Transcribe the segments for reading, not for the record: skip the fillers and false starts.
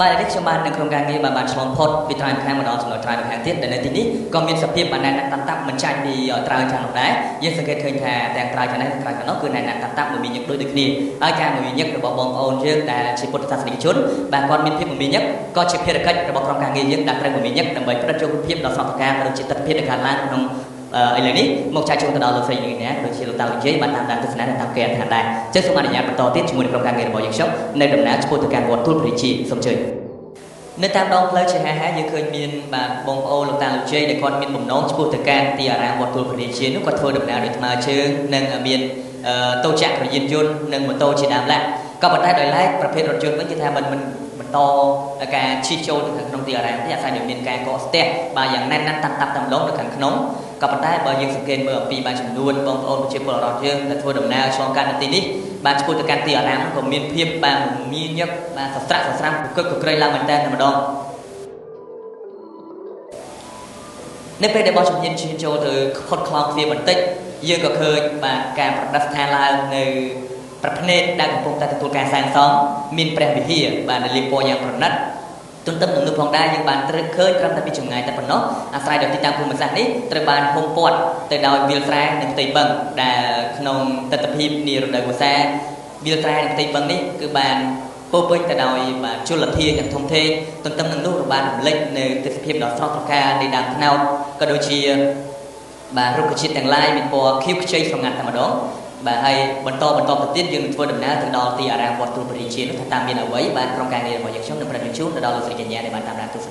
Bài viết cho bạn đừng không càng nghe bà bạn sống phốt vì trai khai một đó trong trai một hàng tiết để nơi tí ní còn miền sập hiệp bạn này tạm tạm mình chạy đi ở trai tràn một đá nhưng sự kết khơi thà tàng trai cho này trai nó cứ này tạm tạm một mình nhất đôi được đi ai càng một mình nhất được bong ôn chứ đã chỉ một thằng chút bà con miền phía một mình nhất có chỉ phía được cách được bong càng nghe nhất đặt ra một mình nhất đồng bày rất cho phía đó sau càng được chỉ tập phía được cả lan trong ấy là ní một trai chung từ đó là xây dựng nhé được chỉ là tạo chế bạn làm đang từ sáng làm kèn hàng đài chứ không ăn nhà bắt đầu tiết chỉ muốn được càng nghe được bao nhiêu sốc nên đồng nát cho tôi càng một tuôn chỉ xong chơi nên tam đông lấy chơi hai như khơi miền bà bông ô lục tàng lục chơi để con miền bồng nón cho tôi càng thì ra một tuôn phải chiến nó có thua được nào để mà chơi nên ở miền tô trạng của diên chun nên một tô chỉ làm lại có một tay đời láiประเภท rốt chun vẫn như thế mình to cả chi châu được trong tiền này thì sai được miền càng có step vàอย่างนั้นนั้นตำล้มđượcขันขนมกับปัจจัยบางอย่างสังเกตเมื่อปีบางจำนวนบางองค์เชื่อปลอดเรื่องและทัวร์ดำน้ำช่วงการตีนี้บางช่วงการตีอะไรมันก็มีเพียบบางมีเยอะบางสัตว์ก็เคยเล่าเหมือนกันธรรมดาในประเด็นบางช่วงยินชินโจถือคนคลองเสียบันทึกยังก็เคยบางการประดับทางลายในประเพณีดังปุ่มตาตัวการสร้างซ้อมมินแปลงวิธีบางในลิโปยังประนัดตุนตึมหนึ่งพองได้ยังบานเคยกำลังพิจารณาแต่ปนเนาะอาศัยเดี๋ยวที่ตามภูมิศาสตร์นี้ตระบานพงปอดแต่ดาววิลแทรหนึ่งตีบังแต่ขนมตะตะพีนี่เราได้บัวแซ่วิลแทรหนึ่งตีบังนี่คือบานโป๊ะเป็นแต่ดาวบานชุลเทียอย่างทงเทตุนตึมหนึ่งลูกบานเล็กในตะตะพีดอกฟลอกกาในดังเนาก็โดยเชียบานรูปกระชิดแต่งลายมีปอคิ้วเชยสองงานธรรมดาbà hay bận to tiết dương vừa đầm ná từ đó thì ra một tuần bơi chiến nó tham biên ở với bạn trong càng này mọi việc sống được phần chút đó là sự kiện nhẹ để bạn tham gia tu sửa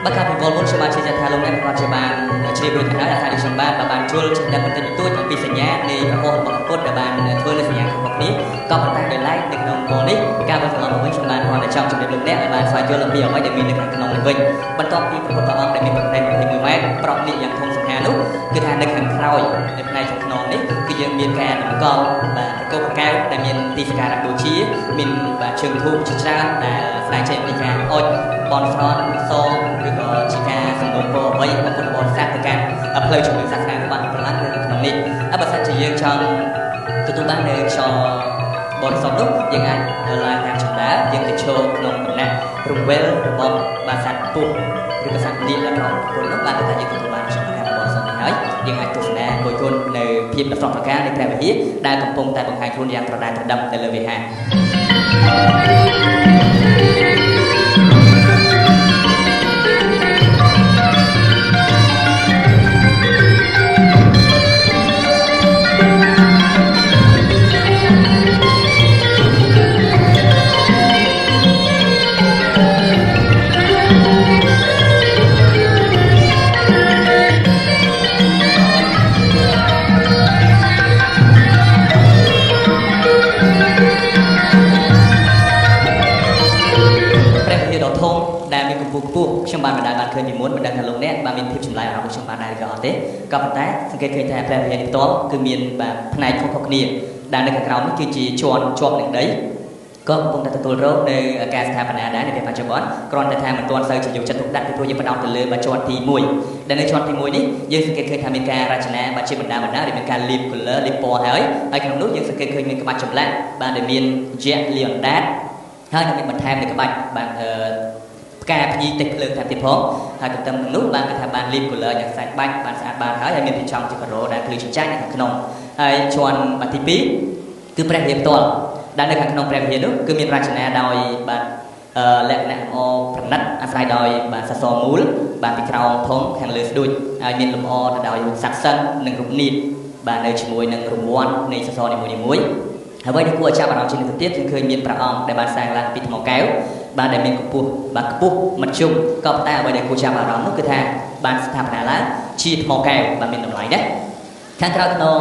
បើការពិវល់មុនខ្ញុំបានជឿថាលោកអ្នកគាត់ជាបានជ្រាបរួចទៅហើយថាខ្ញុំបានជួលចំណេះបន្តិចបន្តួចអំពីសញ្ញានៃប្រព័ន្ធរបស់ពុទ្ធដែលបានធ្វើលើសញ្ញារបស់នេះក៏ប៉ុន្តែដោយឡែកនៅក្នុងម៉ូនេះការបន្តមកវិញខ្ញុំបានគាត់តែចង់ជម្រាបលោកអ្នកឲ្យបានស្វែងយល់អំពីអ្វីដែលមាននៅខាងក្នុងនេះវិញបន្ទាប់ពីព្រះពុទ្ធអង្គដែលមានប្រតិបត្តិ21ម៉ែត្រប្រកនេះយ៉ាងធំសំខាន់នោះគឺថានៅខាងក្រោយនៅផ្នែកខាងក្នុងនេះគឺយើងមានការតម្កល់បាទប្រកបកែវដែលមានទីសក្ការៈបូជាមានបាទជើងធូបជាច្រើនដែលស្ដែងចេញពីការអុជបនស្រន់សងឬក៏ជាការសម្ដែងពរអ្វីរបស់ពុទ្ធបរិស័ទទៅកាន់ផ្លូវជំនឿសាសនារបស់ប្រឡាក់នៅក្នុងនេះបើសិនជាយើងចង់ទទួលបាននៅខ្យល់បរិសុទ្ធនោះយើងអាចឡើងតាមចម្តាយើងទៅឈរក្នុងដំណាក់រង្វេលរបស់បាសាទពុះឬក៏សត្វនាគដែលប្រកបគុណនោះបានថាយើងទទួលបានខ្យល់ការបរិសុទ្ធនេះហើយយើងអាចទស្សនាគយគន់នៅភាពដ៏ស្រស់ប្រកាសនៃព្រះវិហារដែលកំពុងតែបង្ហាញខ្លួនយ៉ាងត្រដែតត្រដឹមទៅលើវិហារខ្ញុំបានបណ្ដាលបានឃើញពីមុនមិនដឹងថាលោកអ្នកបានមានភាពចម្លែករបស់ខ្ញុំបានដែរឬក៏អត់ទេក៏ប៉ុន្តែសង្កេតឃើញថាព្រះវិហារនេះផ្ទាល់គឺមានបាទផ្នែកខុសៗគ្នាដែលនៅខាងក្រោមនេះគឺជាជាន់ជាប់នឹងដីក៏កំពុងតែទទួលរងនៅការស្ថាបនាដែរនៅពេលបច្ចុប្បន្នគ្រាន់តែថាមិនទាន់សូវជាយកចិត្តទុកដាក់ពីព្រោះយើងផ្ដោតទៅលើបាទជាន់ទី1ដែលនៅជាន់ទី1នេះយើងសង្កេតឃើញថាមានការរចនាបាទជាបណ្ដាដែលមានការលាប color លាបពណ៌ហើយក្នុងនោះយើងសង្កេតឃើញមានក្បាច់ចម្លាក់បាទដែលមានយៈលីអណ្ដាតហើយនឹងមានបន្ថែមនៅក្បាច់បាទការភ្ញីទឹកភ្លើងតាមទៀតផងហើយទន្ទឹមនឹងនោះបានគេថាបានលាប color យ៉ាងស្អាតបាច់បានស្អាតបានហើយមានពីចំជាការ៉ូដែលភ្លឺចិញ្ចាញ់នៅខាងក្នុងហើយជាន់បាទទី2គឺព្រះវិហារផ្ទាល់ដែលនៅខាងក្នុងព្រះវិហារនោះគឺមានរចនាដោយបាទលក្ខណៈល្អប្រណិតអាស្រ័យដោយបាទសសរមូលបាទពីក្រោមធំខាងលើស្ដួចហើយមានលម្អទៅដោយរូបស័ក្តិសិទ្ធិនិងរូបនាគបាទនៅជាមួយនឹងរង្វាន់នៃសសរនីមួយៗហើយដែលគួរឲ្យចាប់អារម្មណ៍ជាងនេះទៅទៀតគឺឃើញមានព្រះអង្គដែលបានសាងឡើងពីថ្មកែវបាទដែលមានកម្ពស់បាទខ្ពស់មធ្យមក៏ប៉ុន្តែអ្វីដែលគួរចាប់អារម្មណ៍នោះគឺថាបានស្ថាបនាឡើងជាថ្មកែវបាទមានតម្លៃណាស់ខាងក្រៅខ្នង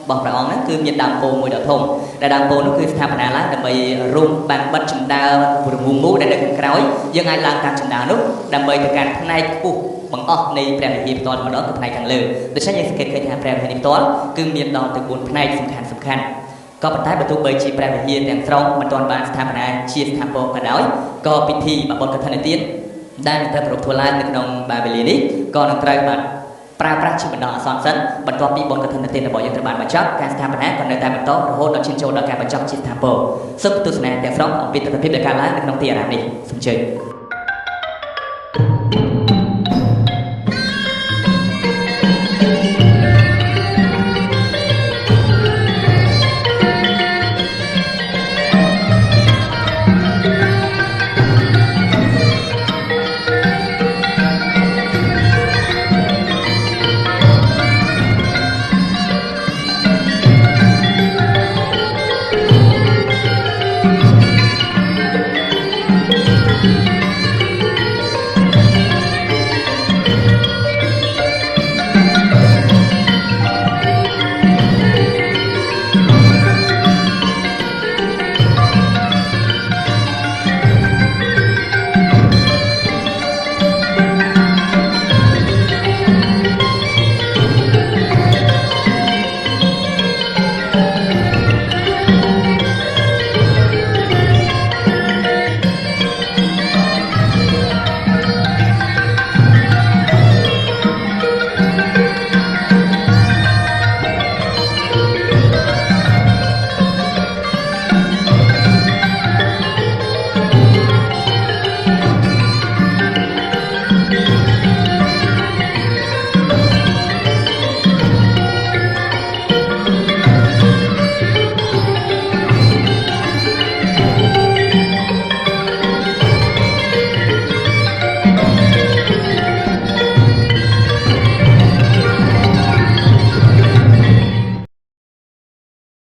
របស់ព្រះអង្គហ្នឹងគឺមានដើមពោធិ៍មួយដ៏ធំដែលដើមពោធិ៍នោះគឺស្ថាបនាឡើងដើម្បីរុំបានបិទជណ្ដើររងងមូដែលនៅខាងក្រោយយើងអាចឡើងតាមជណ្ដើរនោះដើម្បីទៅកាន់ផ្នែកខ្ពស់បង្អស់នៃព្រះវិហារផ្ទាល់ម្ដងគឺផ្នែកខាងលើដូច្នេះយើងសង្កេតឃើញថាព្រះវិហារនេះផ្ទាល់គឺមានដល់ទៅ4ផ្នែកសំខាន់ក៏ប៉ុន្តែបើទោះបីជាព្រះវិហារទាំងស្រុងមិនទាន់បានស្ថាបនាជាស្ថាពរក៏ដោយក៏ពិធីបុណ្យកឋិនទានដែលនឹងត្រូវប្រារព្ធធ្វើឡើងនៅក្នុងបាទវេលានេះក៏នឹងត្រូវបានប្រើប្រាស់ជាបណ្ដោះអាសន្នសិនបន្ទាប់ពីបុណ្យកឋិនទានរបស់យើងត្រូវបានបញ្ចប់ការស្ថាបនាក៏នៅតែបន្តរហូតដល់ឈានចូលដល់ការបញ្ចប់ជាស្ថាពរសូមទស្សនាទាំងស្រុងអំពីទស្សនវិជ្ជាដែលកើតឡើងនៅក្នុងទីអារាមនេះសូមអញ្ជើញ